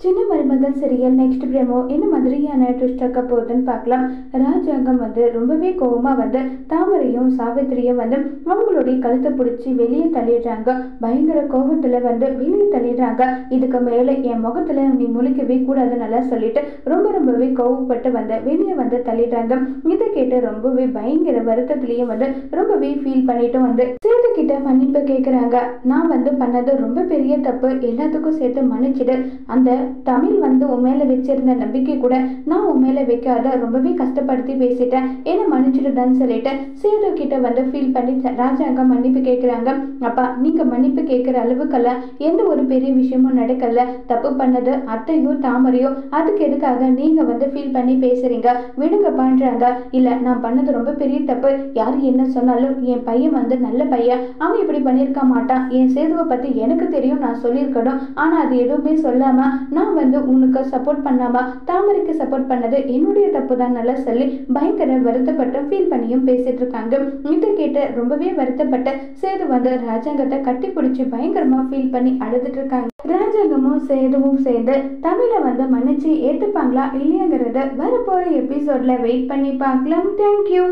சின்ன மருமகள் serial next பிரேமோ என்ன மாதிரியான ட்விஸ்ட் ஆக்க போகுதுன்னு பார்க்கலாம். ராஜாங்கம் ரொம்பவே கோவமா தாமரையும் சாவித்திரியும் அவங்களுடைய கழுத்தை பிடிச்சி வெளியே தள்ளிடுறாங்க. பயங்கர கோபத்துல வெளியே தள்ளிடுறாங்க. இதுக்கு மேல என் முகத்துல நீ முழிக்கவே கூடாது நல்லா சொல்லிட்டு ரொம்பவே கோவப்பட்டு வெளியே தள்ளிடுறாங்க. இதை கேட்டு ரொம்பவே பயங்கர வருத்தத்திலையும் ரொம்பவே ஃபீல் பண்ணிட்டு சேது கிட்ட மன்னிப்பு கேட்குறாங்க. நான் பண்ணது ரொம்ப பெரிய தப்பு, எல்லாத்துக்கும் சேர்த்து மன்னிச்சிடு. அந்த தமிழ் உன் மேல வச்சிருந்த நம்பிக்கை கூட நான் உன் மேல வைக்காத ரொம்பவே கஷ்டப்படுத்தி பேசிட்டேன், என்ன மன்னிச்சிடுதான்னு சொல்லிட்டு சேது கிட்ட ஃபீல் பண்ணி ராஜாங்கம் மன்னிப்பு கேட்குறாங்க. அப்பா, நீங்க மன்னிப்பு கேட்குற அளவுக்கெல்லாம் எந்த ஒரு பெரிய விஷயமும் நடக்கல. தப்பு பண்ணது அத்தையும் தாமரையும், அதுக்கு எதுக்காக நீங்க ஃபீல் பண்ணி பேசுறீங்க, விடுங்க பண்றாங்க. இல்ல, நான் பண்ணது ரொம்ப பெரிய தப்பு. யாரு என்ன சொன்னாலும் என் பையன் நல்ல பையன், அவன் இப்படி பண்ணியிருக்க மாட்டான். என் சேதுவை பத்தி எனக்கு தெரியும், நான் சொல்லியிருக்கணும். ஆனா அது எதுவுமே சொல்லாம நான் உனக்கு சப்போர்ட் பண்ணாம தாமரைக்கு சப்போர்ட் பண்ணது என்னுடைய தப்பு தான் நல்லா சொல்லி பயங்கர வருத்தப்பட்டு ஃபீல் பண்ணியும் பேசிட்டு இருக்காங்க. இதை கேட்டு ரொம்பவே வருத்தப்பட்ட சேது ராஜாங்கத்தை கட்டி பிடிச்சி பயங்கரமா ஃபீல் பண்ணி அழுதுட்டு இருக்காங்க. ராஜாங்கமும் சேதுவும் சேர்ந்து தமிழை மன்னிச்சு ஏத்துப்பாங்களா இல்லையாங்கிறத வரப்போற எபிசோட்ல வெயிட் பண்ணி பார்க்கலாம். தேங்க்யூ.